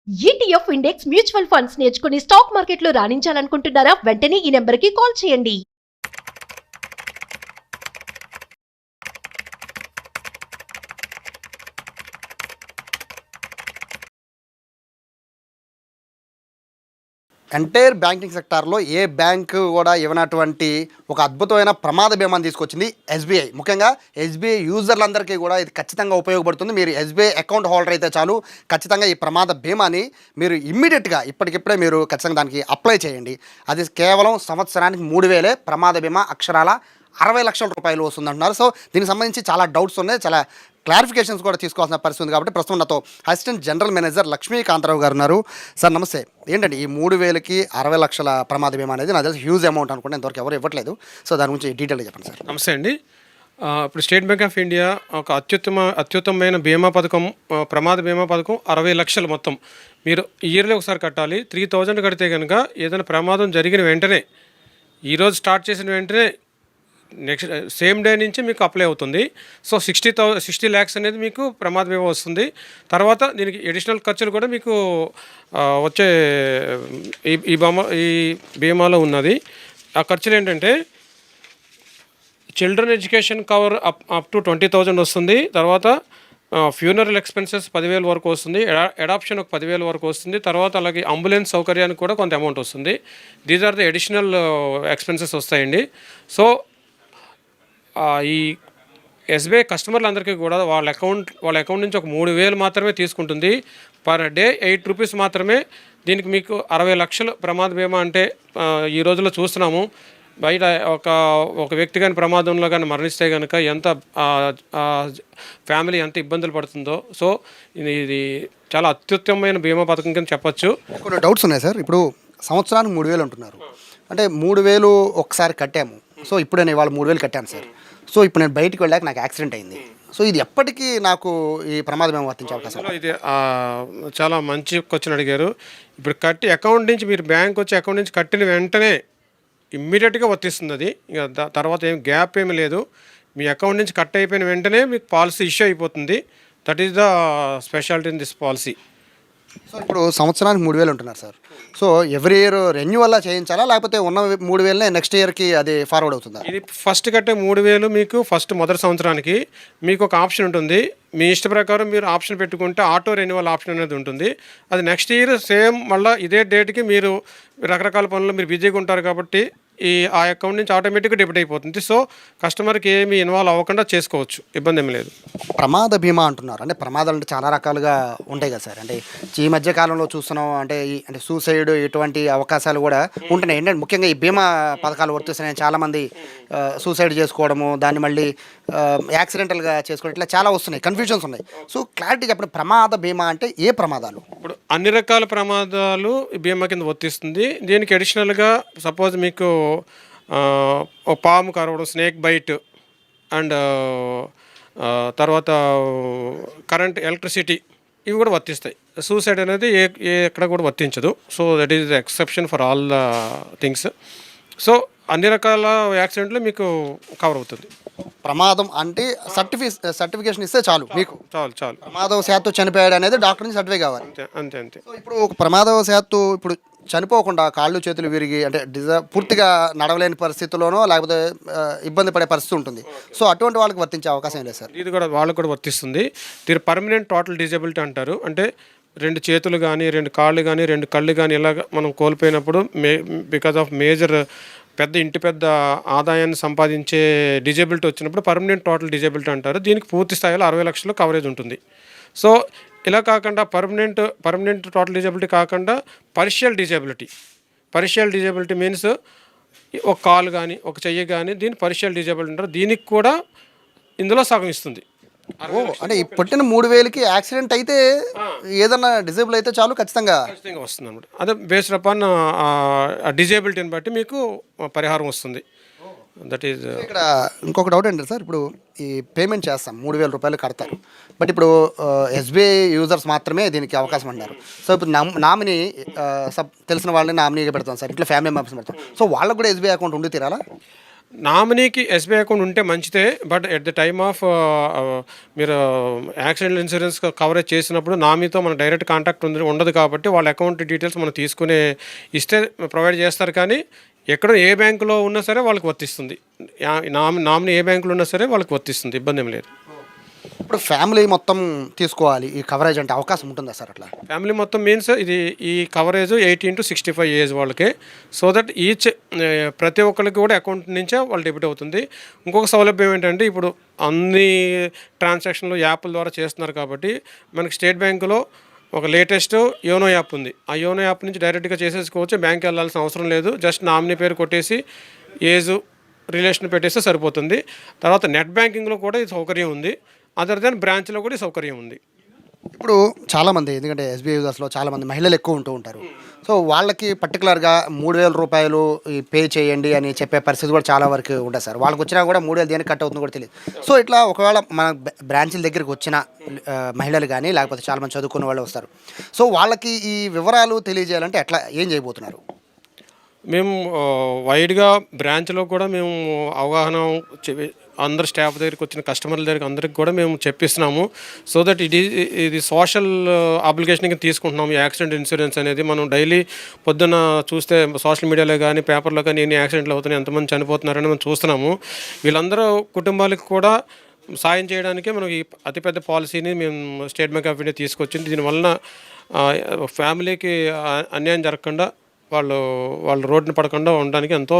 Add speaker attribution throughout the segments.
Speaker 1: ETF index mutual funds నేర్చుకుని stock మార్కెట్లో రాణించాలనుకుంటున్నారా? వెంటనే ఈ నెంబర్కి కాల్ చేయండి.
Speaker 2: ఎంటైర్ బ్యాంకింగ్ సెక్టార్లో ఏ బ్యాంకు కూడా ఇవ్వనటువంటి ఒక అద్భుతమైన ప్రమాద బీమాను తీసుకొచ్చింది ఎస్బీఐ. ముఖ్యంగా ఎస్బీఐ యూజర్లందరికీ కూడా ఇది ఖచ్చితంగా ఉపయోగపడుతుంది. మీరు ఎస్బీఐ అకౌంట్ హోల్డర్ అయితే చాలు, ఖచ్చితంగా ఈ ప్రమాద బీమాని మీరు ఇమ్మీడియట్గా ఇప్పటికిప్పుడే మీరు ఖచ్చితంగా దానికి అప్లై చేయండి. అది కేవలం సంవత్సరానికి 3,000 ప్రమాద బీమా, అక్షరాల 60 లక్షల రూపాయలు వస్తుందంటున్నారు. సో దీనికి సంబంధించి చాలా డౌట్స్ ఉన్నాయి, చాలా క్లారిఫికేషన్స్ కూడా తీసుకోవాల్సిన పరిస్థితి ఉంది. కాబట్టి ప్రస్తుతం నాతో అసిస్టెంట్ జనరల్ మేనేజర్ లక్ష్మీకాంతరావు గారు ఉన్నారు. సార్ నమస్తే. ఏంటండి ఈ 3,000కి 60 లక్షల ప్రమాద బీమా అనేది నాకు తెలిసి హ్యూజ్ అమౌంట్ అనుకుంటే ఇంతవరకు ఎవరు ఇవ్వట్లేదు. సో దాని గురించి డీటెయిల్గా చెప్పండి సార్.
Speaker 3: నమస్తే అండి. ఇప్పుడు స్టేట్ బ్యాంక్ ఆఫ్ ఇండియా ఒక అత్యుత్తమైన బీమా పథకం, ప్రమాద బీమా పథకం 60 లక్షలు మొత్తం. మీరు ఇయర్లీ ఒకసారి కట్టాలి. 3,000 కడితే కనుక ఏదైనా ప్రమాదం జరిగిన వెంటనే, ఈరోజు స్టార్ట్ చేసిన వెంటనే నెక్స్ట్ సేమ్ డే నుంచి మీకు అప్లై అవుతుంది. సో 60 ల్యాక్స్ అనేది మీకు ప్రమాద బీమా వస్తుంది. తర్వాత దీనికి అడిషనల్ ఖర్చులు కూడా మీకు వచ్చే ఈ బీమాలో ఉన్నది. ఆ ఖర్చులు ఏంటంటే children education cover up to 20,000 వస్తుంది. తర్వాత ఫ్యూనరల్ ఎక్స్పెన్సెస్ 10,000 వరకు వస్తుంది. అడాప్షన్ ఒక 10,000 వరకు వస్తుంది. తర్వాత అలాగే అంబులెన్స్ సౌకర్యానికి కూడా కొంత అమౌంట్ వస్తుంది. These are the additional expenses వస్తాయండి. సో ఈ ఎస్బీఐ కస్టమర్లందరికీ కూడా వాళ్ళ అకౌంట్ నుంచి ఒక 3,000 మాత్రమే తీసుకుంటుంది. పర్ డే 8 రూపీస్ మాత్రమే. దీనికి మీకు 60 లక్షలు ప్రమాద బీమా అంటే ఈ రోజుల్లో చూస్తున్నాము. బయట ఒక వ్యక్తి కానీ ప్రమాదంలో కానీ మరణిస్తే కనుక ఎంత ఫ్యామిలీ ఎంత ఇబ్బందులు పడుతుందో. సో ఇది చాలా అత్యుత్తమమైన బీమా పథకం కింద చెప్పచ్చు.
Speaker 2: కొన్ని డౌట్స్ ఉన్నాయి సార్. ఇప్పుడు సంవత్సరానికి 3,000 అంటున్నారు. అంటే 3,000 ఒకసారి కట్టాము. సో ఇప్పుడు నేను ఇవాళ 3,000 కట్టాను సార్. సో ఇప్పుడు నేను బయటికి వెళ్ళాక నాకు యాక్సిడెంట్ అయింది. సో ఇది ఎప్పటికీ నాకు ఈ ప్రమాద బీమా వర్తించే అవకాశం?
Speaker 3: ఇది చాలా మంచి క్వశ్చన్ అడిగారు. ఇప్పుడు అకౌంట్ నుంచి మీరు బ్యాంక్ వచ్చి అకౌంట్ నుంచి కట్టిన వెంటనే ఇమ్మీడియట్గా వర్తిస్తుంది. అది ఇక తర్వాత ఏం గ్యాప్ ఏమీ లేదు. మీ అకౌంట్ నుంచి కట్ అయిపోయిన వెంటనే మీకు పాలసీ ఇష్యూ అయిపోతుంది. That is the speciality in this policy.
Speaker 2: So ఇప్పుడు సంవత్సరానికి 3,000 ఉంటున్నారు sir. So every year renewal చేయించాలా, లేకపోతే ఉన్న 3,000నే నెక్స్ట్ ఇయర్కి అది ఫార్వర్డ్ అవుతుందా?
Speaker 3: ఇది ఫస్ట్ కట్టే 3,000 మీకు మొదటి సంవత్సరానికి మీకు ఒక ఆప్షన్ ఉంటుంది. మీ ఇష్ట ప్రకారం మీరు ఆప్షన్ పెట్టుకుంటే ఆటో రెన్యువల్ ఆప్షన్ అనేది ఉంటుంది. అది నెక్స్ట్ ఇయర్ సేమ్ మళ్ళీ ఇదే డేట్కి మీరు రకరకాల పనులు మీరు బిజీగా ఉంటారు కాబట్టి ఆ అకౌంట్ నుంచి ఆటోమేటిక్గా డెబిట్ అయిపోతుంది. సో కస్టమర్కి ఏమి ఇన్వాల్వ్ అవ్వకుండా చేసుకోవచ్చు, ఇబ్బంది ఏమి లేదు.
Speaker 2: ప్రమాద బీమా అంటున్నారు. అంటే ప్రమాదాలు అంటే చాలా రకాలుగా ఉంటాయి కదా సార్. అంటే ఈ మధ్య కాలంలో చూస్తున్నాం, అంటే సూసైడ్ ఇటువంటి అవకాశాలు కూడా ఉంటున్నాయి. ఏంటంటే ముఖ్యంగా ఈ బీమా పథకాలు వర్తిస్తున్నాయి. చాలామంది సూసైడ్ చేసుకోవడము, దాన్ని మళ్ళీ యాక్సిడెంటల్గా చేసుకోవడం, ఇట్లా చాలా వస్తున్నాయి, కన్ఫ్యూజన్స్ ఉన్నాయి. సో క్లారిటీ చెప్పండి, ప్రమాద బీమా అంటే ఏ ప్రమాదాలు?
Speaker 3: ఇప్పుడు అన్ని రకాల ప్రమాదాలు బీమా కింద వర్తిస్తుంది. దీనికి అడిషనల్గా సపోజ్ మీకు ఒక పాము కరవడం, స్నేక్ బైట్, అండ్ తర్వాత కరెంట్, ఎలక్ట్రిసిటీ, ఇవి కూడా వర్తిస్తాయి. సూసైడ్ అనేది ఎక్కడ కూడా వర్తించదు. So that is the exception for all the things. So అన్ని రకాల యాక్సిడెంట్లు మీకు కవర్ అవుతుంది.
Speaker 2: ప్రమాదం అంటే సర్టిఫికేషన్ ఇస్తే చాలు, మీకు
Speaker 3: చాలు.
Speaker 2: ప్రమాదవశాత్తు చనిపోయాడు అనేది డాక్టర్ నుంచి సర్టిఫికేట్ కావాలి.
Speaker 3: అంతే.
Speaker 2: సో ఇప్పుడు ఒక ప్రమాదవశాత్తు ఇప్పుడు చనిపోకుండా కాళ్ళు చేతులు విరిగి అంటే పూర్తిగా నడవలేని పరిస్థితుల్లోనో లేకపోతే ఇబ్బంది పడే పరిస్థితి ఉంటుంది. సో అటువంటి వాళ్ళకి వర్తించే అవకాశం లేదు సార్?
Speaker 3: ఇది కూడా వాళ్ళకు కూడా వర్తిస్తుంది. దీని పర్మనెంట్ టోటల్ డిజేబిలిటీ అంటారు. అంటే 2 చేతులు కానీ, 2 కాళ్ళు కానీ, 2 కళ్ళు కానీ ఇలాగ మనం కోల్పోయినప్పుడు బికాజ్ ఆఫ్ మేజర్ పెద్ద ఆదాయాన్ని సంపాదించే డిజేబిలిటీ వచ్చినప్పుడు పర్మనెంట్ టోటల్ డిజేబిలిటీ అంటారు. దీనికి పూర్తి స్థాయిలో 60 లక్షలు కవరేజ్ ఉంటుంది. సో ఇలా కాకుండా పర్మనెంట్ టోటల్ డిజేబిలిటీ కాకుండా పార్షియల్ డిజేబిలిటీ మీన్స్ ఒక కాలు కానీ, ఒక చెయ్యి కానీ, దీన్ని పార్షియల్ డిజేబిలిటీ అంటారు. దీనికి కూడా ఇందులో సగం ఇస్తుంది.
Speaker 2: అంటే ఈ పుట్టిన 3,000కి యాక్సిడెంట్ అయితే ఏదన్నా డిజేబుల్ అయితే చాలు, ఖచ్చితంగా
Speaker 3: వస్తుంది అనమాట. అదే బేస్డ్ అపాన్ డిజేబిలిటీని బట్టి మీకు పరిహారం వస్తుంది. That is.
Speaker 2: ఇక్కడ ఇంకొక డౌట్ ఏంటంటే సార్, ఇప్పుడు ఈ పేమెంట్ చేస్తాం 3,000 రూపాయలు కడతారు. బట్ ఇప్పుడు ఎస్బీఐ యూజర్స్ మాత్రమే దీనికి అవకాశం అన్నారు. సో ఇప్పుడు నామినీ తెలిసిన వాళ్ళని నామినీగా పెడతాం సార్, ఇట్లా ఫ్యామిలీ మెంబర్స్ పెడతాం. సో వాళ్ళకు కూడా ఎస్బీఐ అకౌంట్ ఉండి తీరాలా?
Speaker 3: నామినీకి ఎస్బీఐ అకౌంట్ ఉంటే మంచిదే, but at the time of మీరు యాక్సిడెంట్ ఇన్సూరెన్స్ కవరేజ్ చేసినప్పుడు నామీతో మన డైరెక్ట్ కాంటాక్ట్ ఉండదు కాబట్టి వాళ్ళ అకౌంట్ డీటెయిల్స్ మనం తీసుకునే ఇస్తే ప్రొవైడ్ చేస్తారు. కానీ ఎక్కడ ఏ బ్యాంకులో ఉన్నా సరే వాళ్ళకి వర్తిస్తుంది, నామినీ ఏ బ్యాంకులో ఉన్నా సరే వాళ్ళకి వర్తిస్తుంది, ఇబ్బంది ఏం లేదు.
Speaker 2: ఇప్పుడు ఫ్యామిలీ మొత్తం తీసుకోవాలి ఈ కవరేజ్ అంటే అవకాశం ఉంటుందా సార్ అట్లా?
Speaker 3: ఫ్యామిలీ మొత్తం మీన్స్ ఈ కవరేజ్ 18 to 65 ఏజ్ వాళ్ళకి. సో దట్ ప్రతి ఒక్కరికి కూడా అకౌంట్ నుంచే వాళ్ళు డెబిట్ అవుతుంది. ఇంకొక సౌలభ్యం ఏంటంటే ఇప్పుడు అన్ని ట్రాన్సాక్షన్లు యాప్ల ద్వారా చేస్తున్నారు కాబట్టి మనకి స్టేట్ బ్యాంకులో ఒక లేటెస్ట్ యోనో యాప్ ఉంది. ఆ యోనో యాప్ నుంచి డైరెక్ట్గా చేసేసుకోవచ్చు, బ్యాంక్ వెళ్ళాల్సిన అవసరం లేదు. జస్ట్ నామినీ పేరు కొట్టేసి ఏజ్ రిలేషన్ పెట్టేస్తే సరిపోతుంది. తర్వాత నెట్ బ్యాంకింగ్లో కూడా ఈ సౌకర్యం ఉంది. అదర్ దాన్ బ్రాంచ్లో కూడా ఈ సౌకర్యం ఉంది.
Speaker 2: ఇప్పుడు చాలామంది, ఎందుకంటే ఎస్బీఐ యూజర్స్లో చాలామంది మహిళలు ఎక్కువ ఉంటూ ఉంటారు. సో వాళ్ళకి పర్టికులర్గా 3,000 రూపాయలు పే చేయండి అని చెప్పే పరిస్థితి కూడా చాలా వరకు ఉంటుంది సార్. వాళ్ళకి వచ్చినా కూడా 3,000 దేనికి కట్ అవుతుందో కూడా తెలియదు. సో ఇట్లా ఒకవేళ మన బ్రాంచ్ల దగ్గరికి వచ్చిన మహిళలు కానీ లేకపోతే చాలామంది చదువుకున్న వాళ్ళు వస్తారు. సో వాళ్ళకి ఈ వివరాలు తెలియజేయాలంటే ఎట్లా, ఏం చేయబోతున్నారు?
Speaker 3: మేము వైడ్గా బ్రాంచ్లో కూడా మేము అవగాహన అందరు స్టాఫ్ దగ్గరికి వచ్చిన కస్టమర్ల దగ్గరికి అందరికి కూడా మేము చెప్పిస్తున్నాము. సో దట్ ఇది సోషల్ అప్లికేషన్ కింద తీసుకుంటున్నాము. ఈ యాక్సిడెంట్ ఇన్సూరెన్స్ అనేది మనం డైలీ పొద్దున్న చూస్తే సోషల్ మీడియాలో కానీ పేపర్లో కానీ ఎన్ని యాక్సిడెంట్లు అవుతున్నాయి, ఎంతమంది చనిపోతున్నారని మనం చూస్తున్నాము. వీళ్ళందరూ కుటుంబాలకు కూడా సాయం చేయడానికి మనం ఈ అతిపెద్ద పాలసీని మేము స్టేట్ బ్యాంక్ ఆఫ్ ఇండియా తీసుకొచ్చింది. దీనివలన ఫ్యామిలీకి అన్యాయం జరగకుండా వాళ్ళు రోడ్డున పడకుండా ఉండడానికి ఎంతో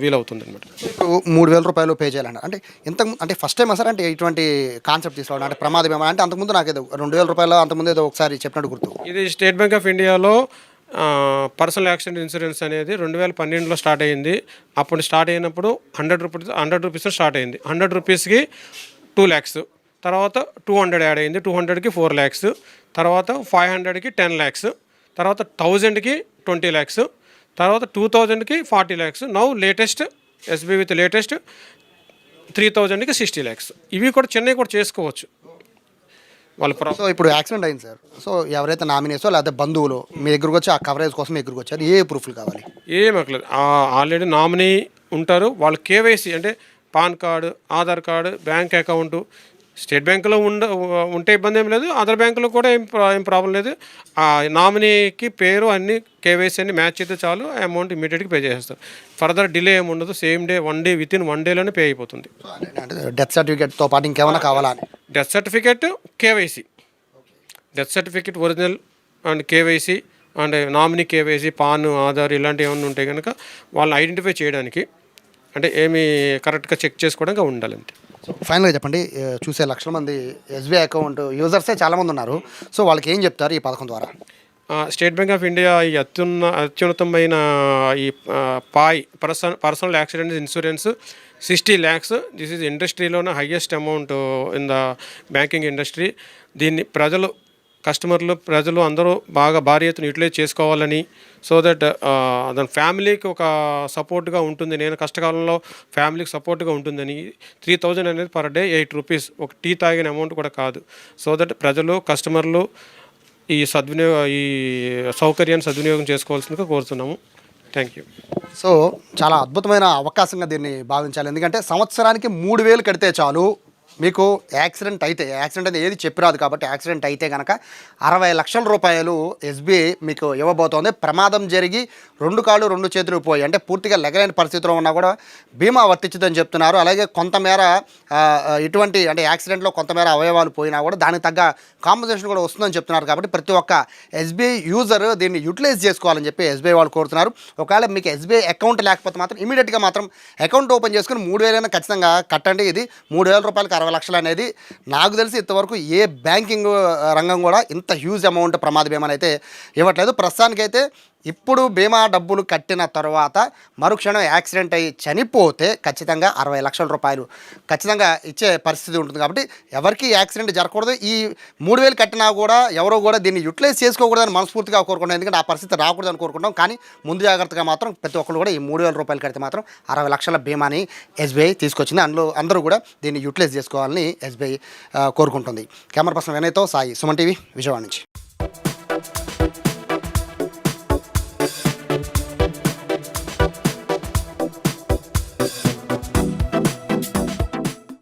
Speaker 3: వీలవుతుంది అనమాట.
Speaker 2: ఇప్పుడు 3,000 రూపాయలు పే చేయాలన్నారు అంటే అంటే ఫస్ట్ టైం సార్ అంటే ఇటువంటి కాన్సెప్ట్ తీసుకోవడం అంటే ప్రమాదం ఏమో అంటే అంతకుముందు నాకు ఏదో 2,000 రూపాయలు అంతకుముందు ఏదో ఒకసారి చెప్పినట్టు గుర్తు.
Speaker 3: ఇది స్టేట్ బ్యాంక్ ఆఫ్ ఇండియాలో పర్సనల్ యాక్సిడెంట్ ఇన్సూరెన్స్ అనేది 2012లో స్టార్ట్ అయ్యింది. అప్పుడు స్టార్ట్ అయినప్పుడు 100 రూపీస్ స్టార్ట్ అయింది. 100 రూపీస్కి 2 lakhs, తర్వాత 200 యాడ్ అయింది, 200కి 4 lakhs, తర్వాత 500కి 10 lakhs, తర్వాత 1000కి 20 lakhs, తర్వాత 2000కి 40 lakhs. Now latest SBI with latest 3000కి 60 lakhs. ఇవి కూడా చెన్నై కూడా చేసుకోవచ్చు వాళ్ళ.
Speaker 2: సో ఇప్పుడు యాక్సిడెంట్ అయింది సార్. సో ఎవరైతే నామినేసో లేకపోతే బంధువులు మీ దగ్గరకు వచ్చి ఆ కవరేజ్ కోసం మీ దగ్గరకు వచ్చారు, ఏ ప్రూఫ్లు కావాలి?
Speaker 3: ఏం అక్కర్లేదు. ఆల్రెడీ నామినీ ఉంటారు, వాళ్ళు కేవైసీ అంటే pan card, Aadhaar card, bank account. State బ్యాంకులో ఉంటే ఇబ్బంది ఏం లేదు, అదర్ బ్యాంకులో కూడా ఏం ప్రాబ్లం లేదు. ఆ నామినీకి పేరు అన్ని కేవైసీ అన్ని మ్యాచ్ అయితే చాలు, అమౌంట్ ఇమీడియట్గా పే చేసేస్తారు. ఫర్దర్ డిలే ఏమి ఉండదు, సేమ్ డే 1 day వితిన్ 1 dayలోనే పే అయిపోతుంది.
Speaker 2: డెత్ సర్టిఫికేట్తో పాటు ఇంకేమైనా కావాలా?
Speaker 3: Death certificate, KYC, death certificate original and KYC and nominee KYC, PAN, Aadhaar ఇలాంటివి ఏమైనా ఉంటే కనుక వాళ్ళని ఐడెంటిఫై చేయడానికి అంటే ఏమి కరెక్ట్గా చెక్ చేసుకోవడానికి ఉండాలంతే.
Speaker 2: సో ఫైనల్గా చెప్పండి, చూసే లక్షల మంది ఎస్బీఐ అకౌంట్ యూజర్సే చాలామంది ఉన్నారు. సో వాళ్ళకి ఏం చెప్తారు ఈ పథకం ద్వారా?
Speaker 3: స్టేట్ బ్యాంక్ ఆఫ్ ఇండియా ఈ అత్యున్నతమైన ఈ personal accident insurance 60 lakhs. This is ఇండస్ట్రీలోనే highest amount in the banking industry. దీన్ని ప్రజలు అందరూ బాగా భారీ ఎత్తున యూటిలైజ్ చేసుకోవాలని, సో దట్ దాని ఫ్యామిలీకి ఒక సపోర్ట్గా ఉంటుంది. నేను కష్టకాలంలో ఫ్యామిలీకి సపోర్ట్గా ఉంటుందని 3,000 అనేది పర్ డే 8 rupees, ఒక టీ తాగిన అమౌంట్ కూడా కాదు. సో దట్ కస్టమర్లు ఈ సౌకర్యాన్ని సద్వినియోగం చేసుకోవాల్సిందిగా కోరుతున్నాము. Thank you.
Speaker 2: సో చాలా అద్భుతమైన అవకాశంగా దీన్ని భావించాలి. ఎందుకంటే సంవత్సరానికి 3,000 కడితే చాలు, మీకు యాక్సిడెంట్ అనేది ఏది చెప్పిరాదు కాబట్టి యాక్సిడెంట్ అయితే కనుక 60 లక్షల రూపాయలు ఎస్బీఐ మీకు ఇవ్వబోతోంది. ప్రమాదం జరిగి 2 కాళ్ళు 2 చేతులు పోయి అంటే పూర్తిగా లెగలేని పరిస్థితిలో ఉన్నా కూడా బీమా వర్తించదని చెప్తున్నారు. అలాగే కొంతమేర ఇటువంటి అంటే యాక్సిడెంట్లో కొంతమేర అవయవాలు పోయినా కూడా దానికి తగ్గ కాంపన్సేషన్ కూడా వస్తుందని చెప్తున్నారు. కాబట్టి ప్రతి ఒక్క ఎస్బీఐ యూజర్ దీన్ని యూటిలైజ్ చేసుకోవాలని చెప్పి ఎస్బీఐ వాళ్ళు కోరుతున్నారు. ఒకవేళ మీకు ఎస్బీఐ అకౌంట్ లేకపోతే మాత్రం ఇమీడియట్గా మాత్రం అకౌంట్ ఓపెన్ చేసుకుని 3,000 ఖచ్చితంగా కట్టండి. ఇది 3,000 రూపాయలకి 60 లక్షలు అనేది నాకు తెలిసి ఇంతవరకు ఏ బ్యాంకింగ్ రంగం కూడా ఇంత హ్యూజ్ అమౌంట్ ప్రమాద బీమాని అయితే ఇవ్వట్లేదు. ప్రస్తుతానికైతే ఇప్పుడు బీమా డబ్బులు కట్టిన తర్వాత మరుక్షణం యాక్సిడెంట్ అయ్యి చనిపోతే ఖచ్చితంగా 60 లక్షల రూపాయలు ఖచ్చితంగా ఇచ్చే పరిస్థితి ఉంటుంది. కాబట్టి ఎవరికి యాక్సిడెంట్ జరగకూడదు. ఈ 3,000 కట్టినా కూడా ఎవరో కూడా దీన్ని యూటిలైజ్ చేసుకోకూడదని మనస్ఫూర్తిగా కోరుకుంటాం. ఎందుకంటే ఆ పరిస్థితి రాకూడదని కోరుకుంటాం. కానీ ముందు జాగ్రత్తగా మాత్రం ప్రతి ఒక్కరు కూడా ఈ 3,000 రూపాయలు కడితే మాత్రం 60 లక్షల బీమాని ఎస్బీఐ తీసుకొచ్చింది. అందులో అందరూ కూడా దీన్ని యూటిలైజ్ చేసుకోవాలని ఎస్బీఐ కోరుకుంటుంది. కెమెరా పర్సన్ వినయ్తో సాయి, సుమన్ టీవీ, విజయవాడ నుంచి.